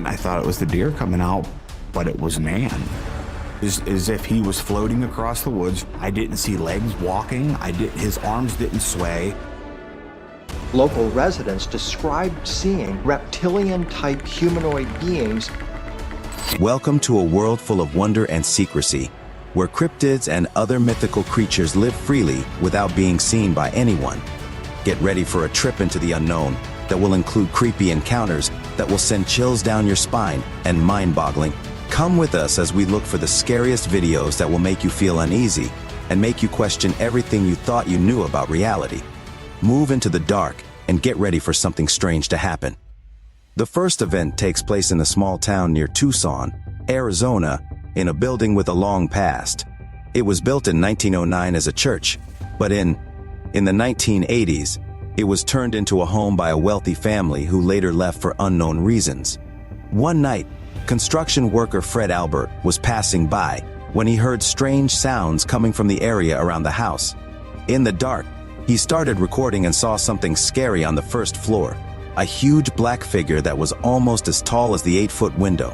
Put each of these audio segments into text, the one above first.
I thought it was the deer coming out, but it was man. As if he was floating across the woods. I didn't see legs walking. His arms didn't sway. Local residents described seeing reptilian-type humanoid beings. Welcome to a world full of wonder and secrecy, where cryptids and other mythical creatures live freely without being seen by anyone. Get ready for a trip into the unknown that will include creepy encounters that will send chills down your spine and mind-boggling. Come with us as we look for the scariest videos that will make you feel uneasy and make you question everything you thought you knew about reality. Move into the dark and get ready for something strange to happen. The first event takes place in a small town near Tucson, Arizona, in a building with a long past. It was built in 1909 as a church, but in the 1980s, it was turned into a home by a wealthy family who later left for unknown reasons. One night, construction worker Fred Albert was passing by when he heard strange sounds coming from the area around the house. In the dark, he started recording and saw something scary on the first floor, a huge black figure that was almost as tall as the 8-foot window.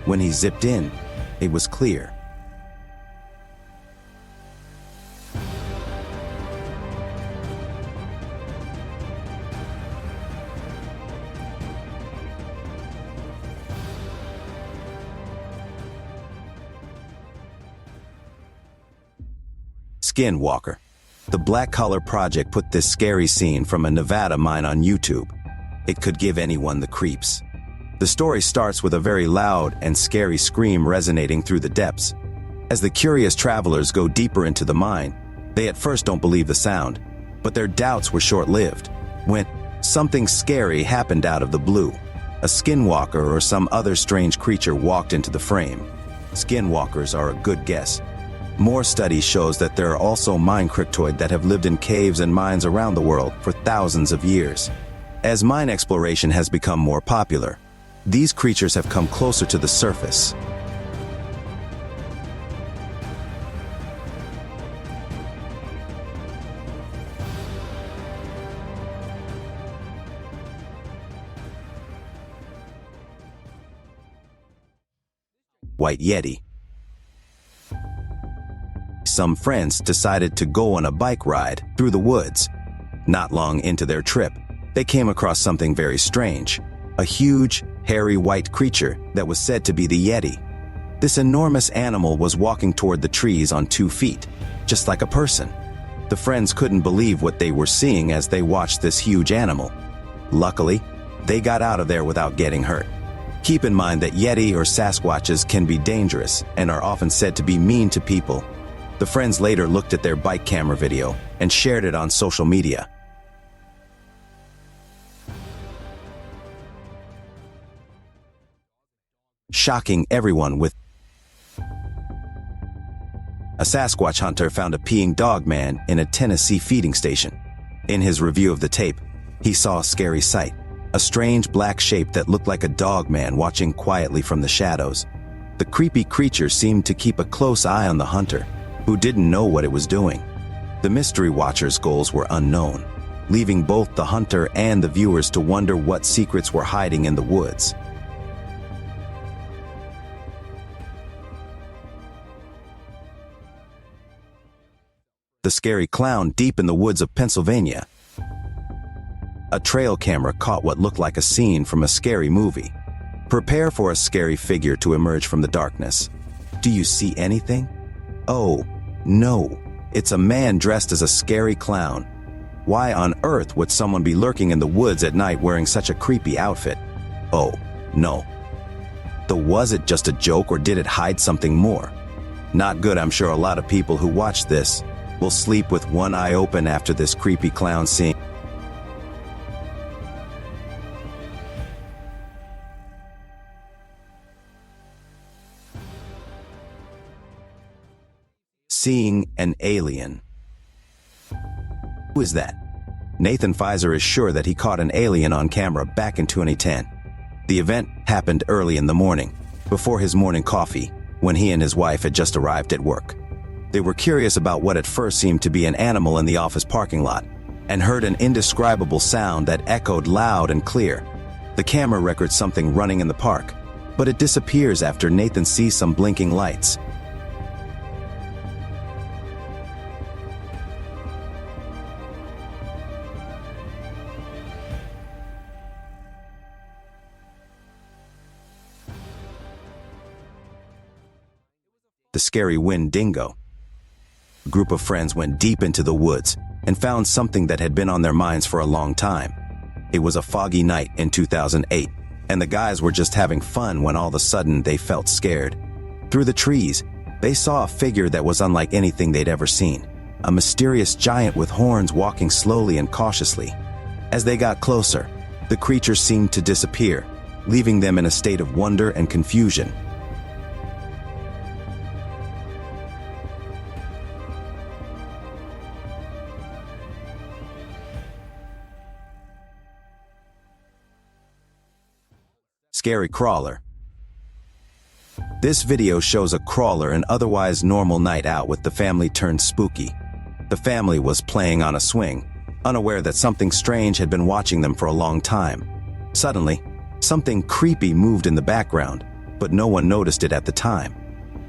When he zipped in, it was clear. Skinwalker. The Black Collar Project put this scary scene from a Nevada mine on YouTube. It could give anyone the creeps. The story starts with a very loud and scary scream resonating through the depths. As the curious travelers go deeper into the mine, they at first don't believe the sound, but their doubts were short-lived when something scary happened out of the blue. A skinwalker or some other strange creature walked into the frame. Skinwalkers are a good guess. More studies shows that there are also mine cryptoid that have lived in caves and mines around the world for thousands of years. As mine exploration has become more popular, these creatures have come closer to the surface. White Yeti. Some friends decided to go on a bike ride through the woods. Not long into their trip, they came across something very strange, a huge, hairy white creature that was said to be the Yeti. This enormous animal was walking toward the trees on 2 feet, just like a person. The friends couldn't believe what they were seeing as they watched this huge animal. Luckily, they got out of there without getting hurt. Keep in mind that Yeti or Sasquatches can be dangerous and are often said to be mean to people. The friends later looked at their bike camera video and shared it on social media. Shocking everyone with a Sasquatch hunter found a peeing dog man in a Tennessee feeding station. In his review of the tape, he saw a scary sight, a strange black shape that looked like a dog man watching quietly from the shadows. The creepy creature seemed to keep a close eye on the hunter, who didn't know what it was doing. The mystery watcher's goals were unknown, leaving both the hunter and the viewers to wonder what secrets were hiding in the woods. The scary clown deep in the woods of Pennsylvania. A trail camera caught what looked like a scene from a scary movie. Prepare for a scary figure to emerge from the darkness. Do you see anything? Oh, no. It's a man dressed as a scary clown. Why on earth would someone be lurking in the woods at night wearing such a creepy outfit? Oh, no. Was it just a joke or did it hide something more? Not good. I'm sure a lot of people who watch this will sleep with one eye open after this creepy clown scene. Seeing an alien. Who is that? Nathan Pfizer is sure that he caught an alien on camera back in 2010. The event happened early in the morning, before his morning coffee, when he and his wife had just arrived at work. They were curious about what at first seemed to be an animal in the office parking lot, and heard an indescribable sound that echoed loud and clear. The camera records something running in the park, but it disappears after Nathan sees some blinking lights. The scary Wendigo. A group of friends went deep into the woods and found something that had been on their minds for a long time. It was a foggy night in 2008, and the guys were just having fun when all of a sudden they felt scared. Through the trees, they saw a figure that was unlike anything they'd ever seen, a mysterious giant with horns walking slowly and cautiously. As they got closer, the creature seemed to disappear, leaving them in a state of wonder and confusion. Scary crawler. This video shows a crawler an otherwise normal night out with the family turned spooky. The family was playing on a swing, unaware that something strange had been watching them for a long time. Suddenly, something creepy moved in the background, but no one noticed it at the time.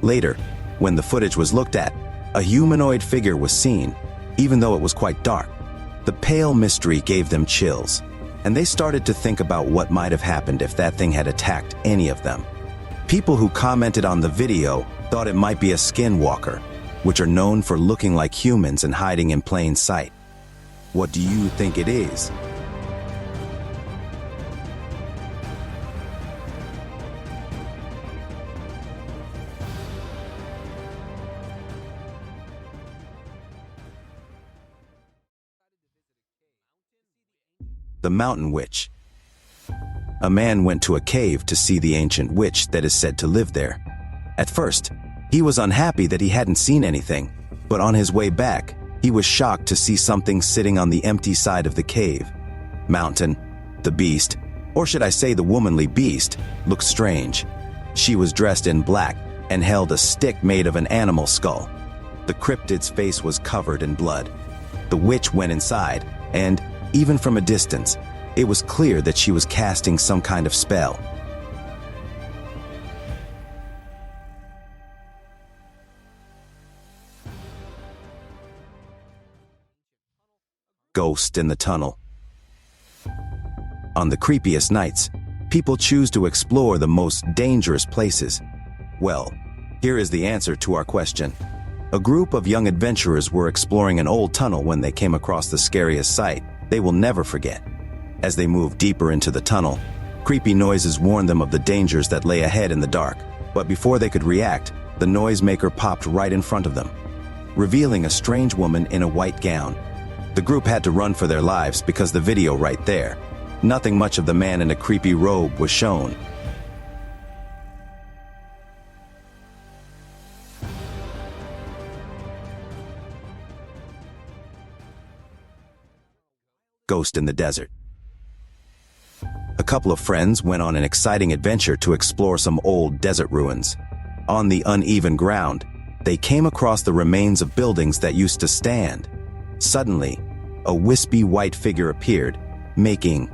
Later, when the footage was looked at, a humanoid figure was seen, even though it was quite dark. The pale mystery gave them chills, and they started to think about what might have happened if that thing had attacked any of them. People who commented on the video thought it might be a skinwalker, which are known for looking like humans and hiding in plain sight. What do you think it is? The Mountain Witch. A man went to a cave to see the ancient witch that is said to live there. At first, he was unhappy that he hadn't seen anything, but on his way back, he was shocked to see something sitting on the empty side of the cave. Mountain, the beast, or should I say the womanly beast, looked strange. She was dressed in black and held a stick made of an animal skull. The cryptid's face was covered in blood. The witch went inside, and even from a distance, it was clear that she was casting some kind of spell. Ghost in the tunnel. On the creepiest nights, people choose to explore the most dangerous places. Well, here is the answer to our question. A group of young adventurers were exploring an old tunnel when they came across the scariest sight they will never forget. As they moved deeper into the tunnel, creepy noises warned them of the dangers that lay ahead in the dark. But before they could react, the noisemaker popped right in front of them, revealing a strange woman in a white gown. The group had to run for their lives because the video right there, nothing much of the man in a creepy robe was shown. Ghost in the desert. A couple of friends went on an exciting adventure to explore some old desert ruins. On the uneven ground, they came across the remains of buildings that used to stand. Suddenly, a wispy white figure appeared, making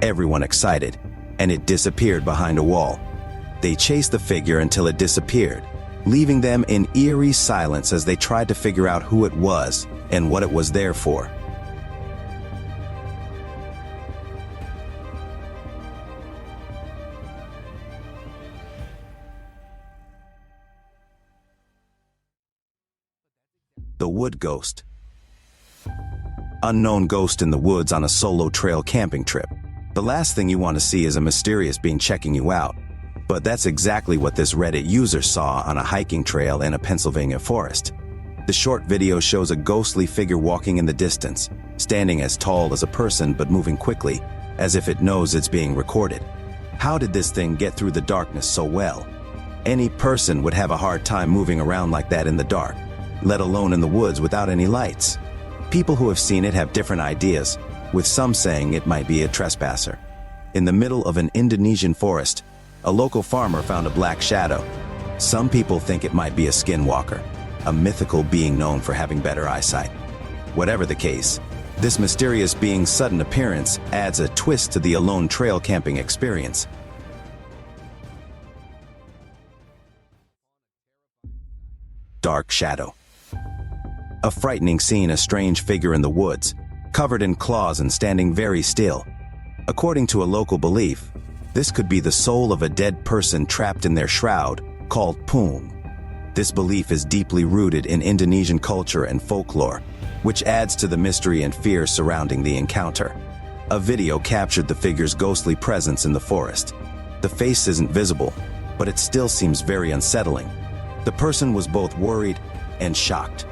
everyone excited, and it disappeared behind a wall. They chased the figure until it disappeared, leaving them in eerie silence as they tried to figure out who it was and what it was there for. The Wood Ghost. Unknown ghost in the woods on a solo trail camping trip. The last thing you want to see is a mysterious being checking you out. But that's exactly what this Reddit user saw on a hiking trail in a Pennsylvania forest. The short video shows a ghostly figure walking in the distance, standing as tall as a person but moving quickly, as if it knows it's being recorded. How did this thing get through the darkness so well? Any person would have a hard time moving around like that in the dark, let alone in the woods without any lights. People who have seen it have different ideas, with some saying it might be a trespasser. In the middle of an Indonesian forest, a local farmer found a black shadow. Some people think it might be a skinwalker, a mythical being known for having better eyesight. Whatever the case, this mysterious being's sudden appearance adds a twist to the alone trail camping experience. dark shadow. A frightening scene, a strange figure in the woods, covered in claws and standing very still. According to a local belief, this could be the soul of a dead person trapped in their shroud, called pung. This belief is deeply rooted in Indonesian culture and folklore, which adds to the mystery and fear surrounding the encounter. A video captured the figure's ghostly presence in the forest. The face isn't visible, but it still seems very unsettling. The person was both worried and shocked.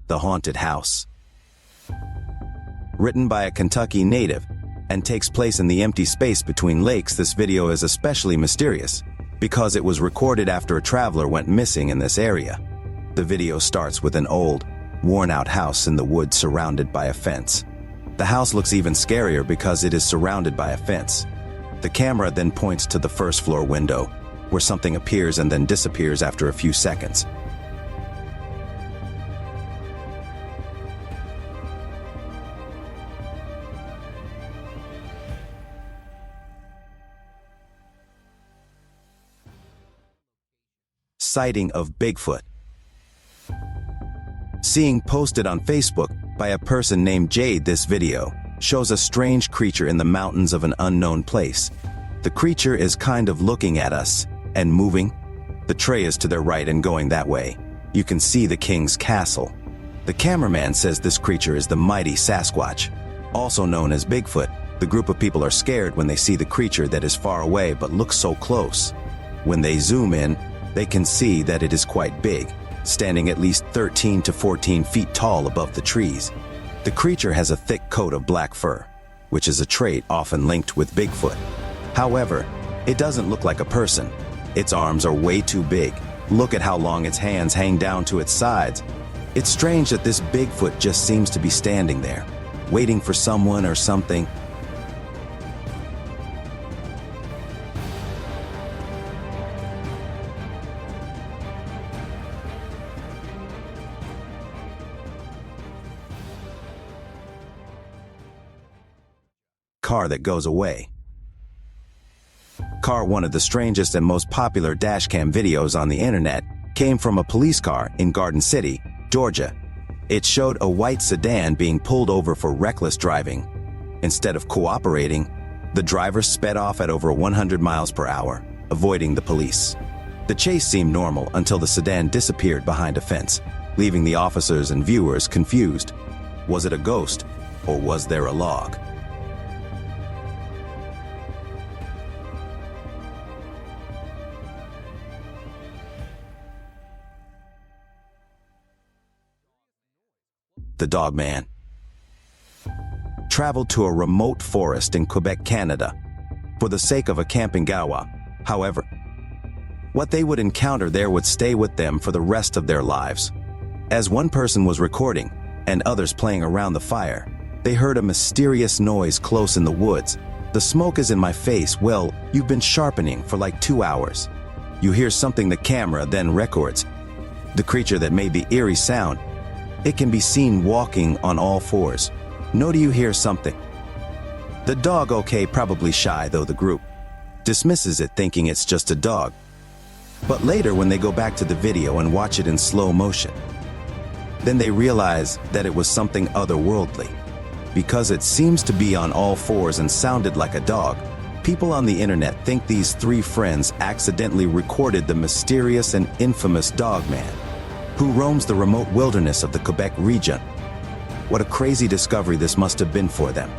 The Haunted House. Written by a Kentucky native and takes place in the empty space between lakes, this video is especially mysterious because it was recorded after a traveler went missing in this area. The video starts with an old, worn-out house in the woods surrounded by a fence. The house looks even scarier because it is surrounded by a fence. The camera then points to the first floor window, where something appears and then disappears after a few seconds. Sighting of Bigfoot. Seeing posted on Facebook by a person named Jade, this video shows a strange creature in the mountains of an unknown place. The creature is kind of looking at us and moving. The tray is to their right and going that way. You can see the king's castle. The cameraman says this creature is the mighty Sasquatch, also known as Bigfoot. The group of people are scared when they see the creature that is far away but looks so close. When they zoom in, they can see that it is quite big, standing at least 13 to 14 feet tall above the trees. The creature has a thick coat of black fur, which is a trait often linked with Bigfoot. However, it doesn't look like a person. Its arms are way too big. Look at how long its hands hang down to its sides. It's strange that this Bigfoot just seems to be standing there, waiting for someone or something. Car that goes away. One of the strangest and most popular dashcam videos on the internet came from a police car in Garden City, Georgia. It showed a white sedan being pulled over for reckless driving. Instead of cooperating, the driver sped off at over 100 miles per hour, avoiding the police. The chase seemed normal until the sedan disappeared behind a fence, leaving the officers and viewers confused. Was it a ghost, or was there a log? The Dog Man. Traveled to a remote forest in Quebec, Canada, for the sake of a camping gawa. However, what they would encounter there would stay with them for the rest of their lives. As one person was recording, and others playing around the fire, they heard a mysterious noise close in the woods. The smoke is in my face. Well, you've been sharpening for like 2 hours. You hear something the camera then records. The creature that made the eerie sound. It can be seen walking on all fours. No, do you hear something? The dog, okay, probably shy though, the group dismisses it thinking it's just a dog. But later when they go back to the video and watch it in slow motion, then they realize that it was something otherworldly. Because it seems to be on all fours and sounded like a dog, people on the internet think these three friends accidentally recorded the mysterious and infamous Dog Man, who roams the remote wilderness of the Quebec region. What a crazy discovery this must have been for them.